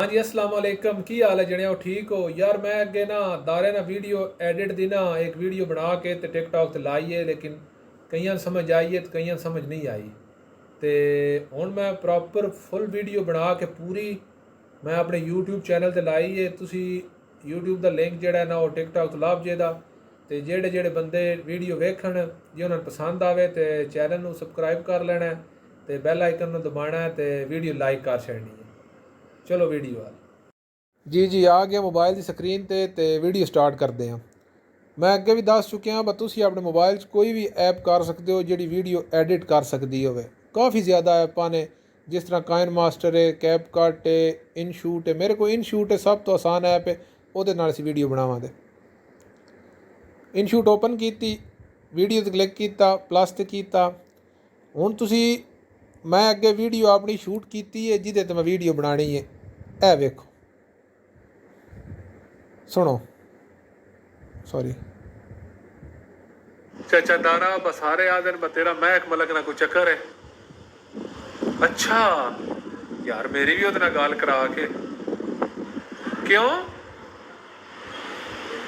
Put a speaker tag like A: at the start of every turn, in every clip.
A: हाँ जी, अस्सलाम वालेकुम। की हाल है जने? ठीक हो यार? मैं अगे ना दारे ना वीडियो एडिट दी ना एक वीडियो बना के ते टिकटॉक ते लाई है, लेकिन कईयां समझ आई है तो कईयां समझ नहीं आई। तो हुण मैं प्रॉपर फुल वीडियो बना के पूरी मैं अपने यूट्यूब चैनल ते लाई है। तुसी यूट्यूब का लिंक जोड़ा है ना वो टिकटॉक तो लाभ जेदा। तो जेड़े जेड़े बंदे वीडियो वेखन जे उन्हें पसंद आवे तो चैनल को सबसक्राइब कर लेना है, तो बैल आइकन दबाना है, तो वीडियो लाइक कर छड़नी है। चलो वीडियो आ जी जी आ गया मोबाइल की स्क्रीन ते वीडियो स्टार्ट करते हैं। मैं अगे भी दस चुकिया बस तुम अपने मोबाइल कोई भी ऐप कर सकते हो जी वीडियो एडिट कर सकती हो। काफ़ी ज़्यादा ऐपां ने जिस तरह काइन मास्टर है, कैप कट है, इन शूट है। मेरे को इन शूट है सब तो आसान ऐप है, वो असी वीडियो बनावांगे। इन शूट ओपन की वीडियो ते क्लिक किया, प्लस ते किया। हुण तुसी मैं अगे वीडियो अपनी शूट की है जिदे ते मैं वीडियो बनानी है। ए वेखो, सुनो, सॉरी। चाचा दाना बसारे आदन तेरा महक मलक ना कोई चक्कर है। अच्छा यार मेरी भी ओदे गाल करा के क्यों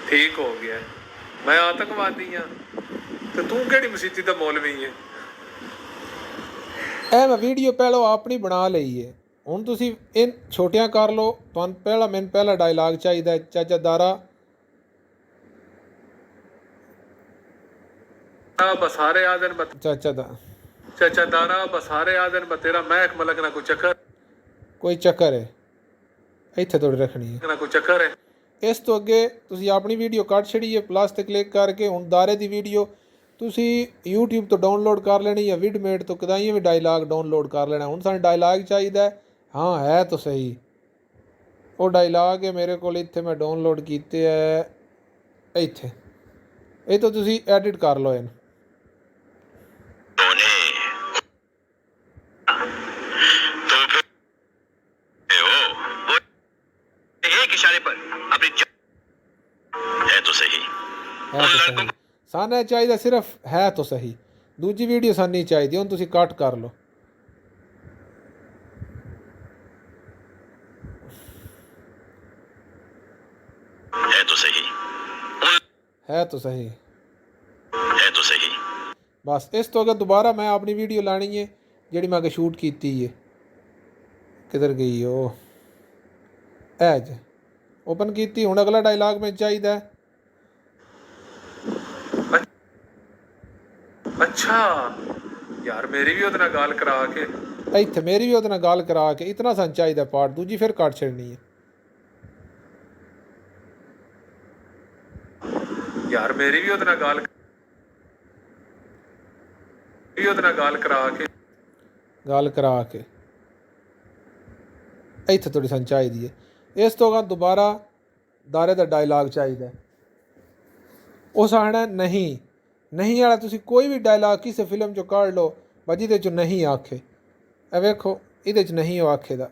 A: ठीक हो गया। मैं आतंकवादी हाँ तो तू केड़ी मसीती दा मौलवी है। ए मैं वीडियो पहलो अपनी बना ली है। हुण तुसी इन छोटियां कर लो। तुहानूं पहला मैनूं पहला डायलॉग चाहिए, चाचा दारा बसारे आदन चाचा दारा बसारे आदन तेरा महक मलक ना कोई चक्कर है इत्थे थोड़ी रखनी है ना कोई चक्कर है। इस तो अगे तुसी अपनी वीडियो कट छड़ी है, प्लस ते क्लिक करके हुण दारे दी वीडियो तुसी यूट्यूब तो डाउनलोड कर लेनी है, विडमेट तो कदाइयां भी डायलॉग डाउनलोड कर लेना। हुण सानूं डायलॉग चाहिए। हाँ है तो सही, वो डायलॉग है मेरे को इत्थे मैं डाउनलोड कीते है इत्थे। ये तो तुसी एडिट कर लो इन। एक इशारे पर अपनी है तो सही, है तो सही। सानू चाहिए सिर्फ है तो सही। दूजी वीडियो सानू नहीं चाहिए, हुण तुसी कट कर लो। है तो सही, है तो सही, है तो सही। बस इस तो अगर दोबारा मैं अपनी वीडियो लानी है जी मैं अगर शूट की है। किधर गई ओ एज ओपन की। हुण अगला डायलॉग में चाहिए। अच्छा यार मेरी भी ओदे नाल गाल करा के इत्थे मेरी भी ओदे नाल गाल करा के इतना सन चाहिए पार्ट। दूजी फिर कट छड़नी है। यार मेरी भी ओदे नाल गाल करा के इत्थे थोड़ी सन चाहिए है। इस तो बाद दोबारा दारे का डायलॉग चाहिए। उस आना नहीं नहीं वाला तुसी कोई भी डायलॉग किसी फिल्म चो कढ़ लो बस जिदे चो नहीं आखे। ए वेखो इहदे च नहीं हो आखे दा।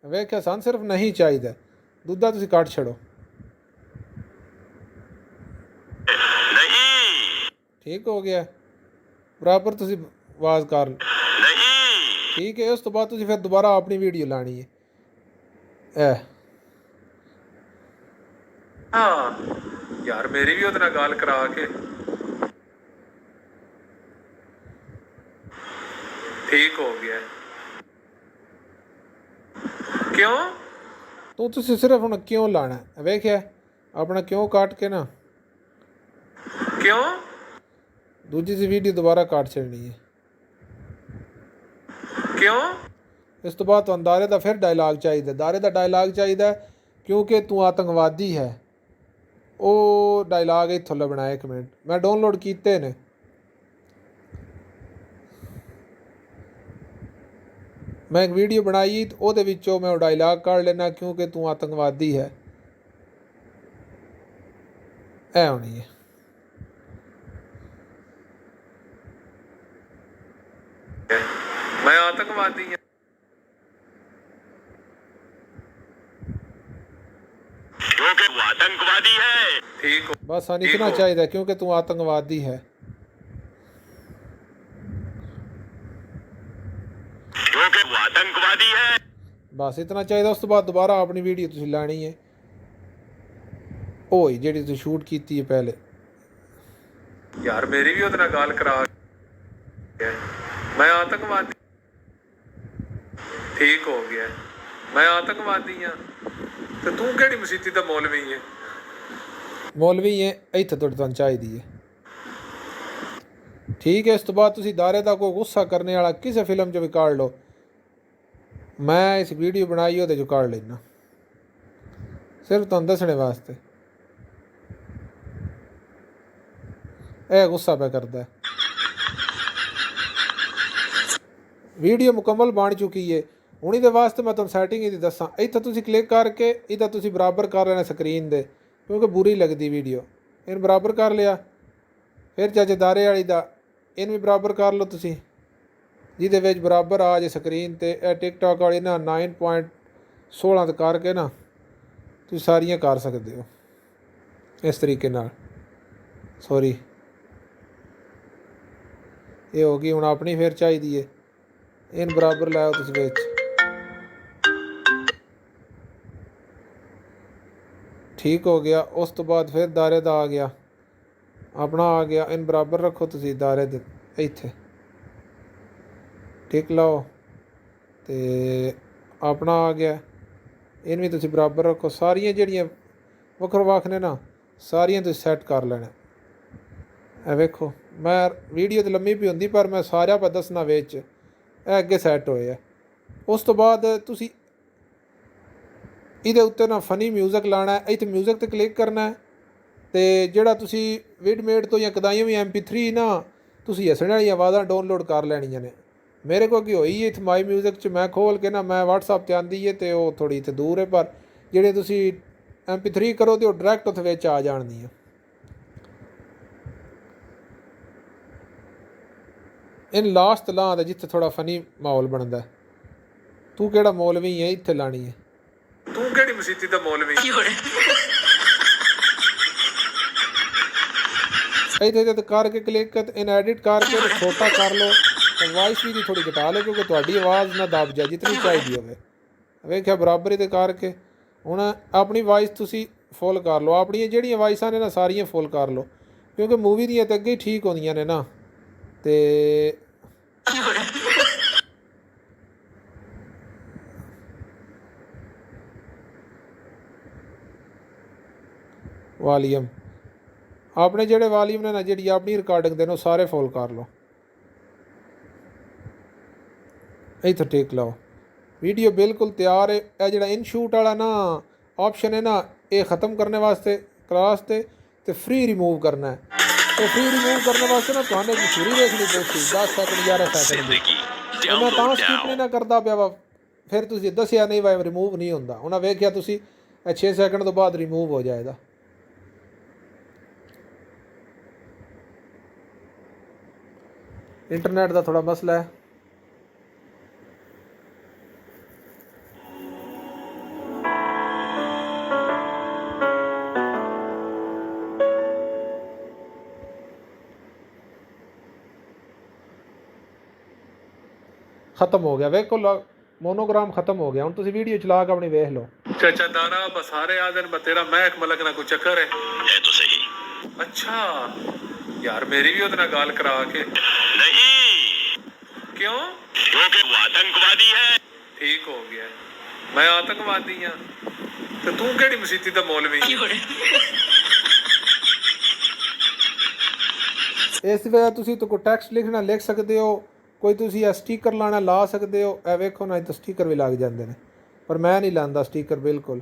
A: वेख्या सन सिर्फ नहीं चाहिए, दूजा तुसी कट छड़ो। ठीक हो गया, बराबर तुसी आवाज़ कर ठीक है। उस तो बाद तुसी फिर दोबारा अपनी वीडियो लानी है। ए हाँ यार मेरी भी ओदे नाल गाल करा के ठीक हो गया। क्यों तू तुसी सिर्फ हुण क्यों लाना वेख्या अपना क्यों काट के ना क्यों दूजी सी वीडियो दोबारा काट छड़नी है। क्यों इस तो बाद तुहानूं दारे का फिर डायलॉग चाहिए। दारे का डायलॉग चाहिए क्योंकि तू आतंकवादी है। वो डायलॉग इत्थों लभना। एक मिनट मैं डाउनलोड किए ने। मैं एक वीडियो बनाई तो वो मैं वो डायलॉग काढ़ लेना क्योंकि तू आतंकवादी है। ऐ होनी है। मैं आतंकवादी हूं क्योंकि वो आतंकवादी है। ठीक हो, बस हाँ इतना चाहिए क्योंकि तू आतंकवादी है, क्योंकि वो आतंकवादी है, बस इतना चाहिए। उस तो बाद दोबारा अपनी वीडियो तुसीं लानी है ओए जेडी तू शूट कीती है पहले। यार मेरी भी उतना गाल करा, मैं आतंकवादी, ठीक हो गया, मैं आतंकवादी हाँ तो तू केड़ी मसीती दा मौलवी है? मौलवी है इत्थे तुहाडी तुहानूं चाहिदी है, ठीक है। इस तो बाद तुसीं दारे दा कोई गुस्सा करने वाला किसी फिल्म च भी काढ़ लो, मैं इस वीडियो बनाई ओहदे चों काढ़ लेना सिर्फ तुहानूं दस्सणे वास्ते। यह गुस्सा पे करता है। वीडियो मुकम्मल बन चुकी है हूँ, ये वास्ते मैं तुहानूं सैटिंग इहदी दस्सां। इत्थे तुसीं क्लिक करके इहदा तुसीं बराबर कर लेना स्क्रीन दे, क्योंकि बुरी लगती वीडियो। इन बराबर कर लिया, फिर चाचे दारे वाली दा इन भी बराबर कर लो तुसीं, जिहदे विच बराबर आ जाए स्क्रीन ते। टिकटॉक वाली ना 9.16 ते करके ना तुसीं सारियां कर सकते हो इस तरीके नाल। सॉरी ये होगी हुण अपनी फिर चाहिदी है, इन बराबर लाओ तुसीं विच, ठीक हो गया। उस तो बाद फिर दारे दा आ गया, अपना आ गया, इन बराबर रखो तुसीं दारे दे इत्थे टिक लाओ ते अपना आ गया, इन भी तुसीं बराबर रखो। सारियां जेहड़ियां वक्रो वक्ख ने ना सारियां तुसीं सैट कर लैना। ए वेखो मैं वीडियो तो लम्मी भी होंदी पर मैं सारा पर दसना विच, अगे सैट होए है। उस तो बाद तुसीं इहदे उत्ते ना फनी म्यूजिक लाना है, इत्थे म्यूजिक ते क्लिक करना है ते जेहड़ा तुसीं विडमेट तो या कदाइयों भी MP3 ना तुसीं हसने वाली आवाज़ां डाउनलोड कर लैनियां ने। मेरे को की होई इत्थे माई म्यूजिक च मैं खोल के ना, मैं WhatsApp ते आंदी है तो वो थोड़ी इत्थे दूर है, पर जेहड़े तुसीं MP3 करो तो डायरैक्ट उत्थे विच आ जाणदियां। इन लास्ट लां दे जिथे थोड़ा फनी माहौल बनता है। तू केड़ा मौलवी है इत्थे लानी है, तू केड़ी मसीती दा मौलवी इत्थे करके क्लिक इन एडिट करके छोटा कर लो, वॉइस भी थोड़ी घटा लो क्योंकि तुहाडी आवाज़ ना दब जाए जितनी चाहिए होवे। वेख्या बराबर ही करके हुण अपनी वॉइस तुसीं फुल कर लो, अपनी जिहड़ियां वॉइसां ने ना सारियां फुल कर लो, क्योंकि मूवी दियां ते अगे ही ठीक होंदियां ने ना। ते वालीम अपने जेहड़े वालीम ने ना जी अपनी रिकॉर्डिंग देने सारे फुल कर लो, इत्थे टिक लाओ। वीडियो बिल्कुल तैयार है। यह जो इन शूट वाला ना ऑप्शन है ना, ये ख़त्म करने वास्ते क्लास ते फ्री रिमूव करना है। तो फ्री रिमूव करने वास्ते ना तुहानू एक मशहूरी देखनी पौगी 10 सैकंड 11 सैकंड की। तो मैं तां स्किप नहीं ना करता पिया वा, फिर तुसीं दसिया नहीं वा रिमूव नहीं होंदा। उन्हें वेख्या तुसीं 6 सैकंड तो बाद रिमूव हो जाएगा। इंटरनेट का थोड़ा मसला है। खत्म हो गया, वेखो मोनोग्राम खत्म हो गया। हुण तुसीं वीडियो चला के अपनी वेख लो। चाचा दारा बसारे आदन तेरा महक मलक ना कोई चक्कर है तो सही। अच्छा यार मेरी भी उतना गाल करा के नहीं, क्यों? क्योंकि वो आतंकवादी है। ठीक हो गया, मैं आतंकवादी हाँ तो तू केड़ी मसीती दा मौलवी इस वजह तुसीं तो कोई टैक्स्ट लिखना लिख सकते हो, कोई तुसीं स्टीकर लाना ला सकते हो। ए वेखो ना तो स्टीकर भी लग जाते हैं, पर मैं नहीं लांदा स्टीकर बिल्कुल।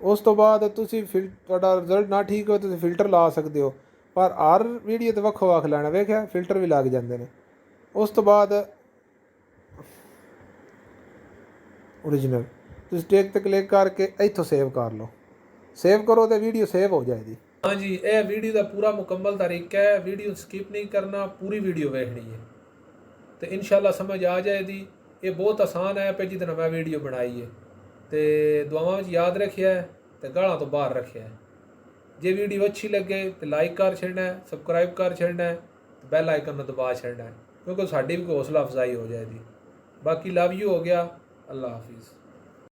A: उस तो बाद तुसीं तुहाडा रिजल्ट ना ठीक हो तुसीं फिल्टर ला सकते हो, पर हर वीडियो तो वक्खो वक्ख लैना। वेख्या फिल्टर भी लग जाते हैं। उस तो बाद ओरिजिनल तुसीं टेक ते क्लिक करके इत्थों सेव कर लो, सेव करो तो वीडियो सेव हो जाएगी। हाँ जी, यह वीडियो का पूरा मुकम्मल तरीका है, वीडियो स्किप नहीं करना, पूरी वीडियो देखनी है। तो इंशाल्लाह समझ आ जाएगी। ये बहुत आसान ऐप है जितना मैं वीडियो बनाई है। तो दुआवां में याद रखिया है तो गालां तो बाहर रखिया है। जे वीडियो अच्छी लगे तो लाइक कर छड़ना है, सबसक्राइब कर छड़ना है, तो बैल आइकन में दबा छड़ना है, क्योंकि साड़ी भी हौसला अफजाई हो जाएगी। बाकी लव यू हो गया। अल्लाह हाफिज़।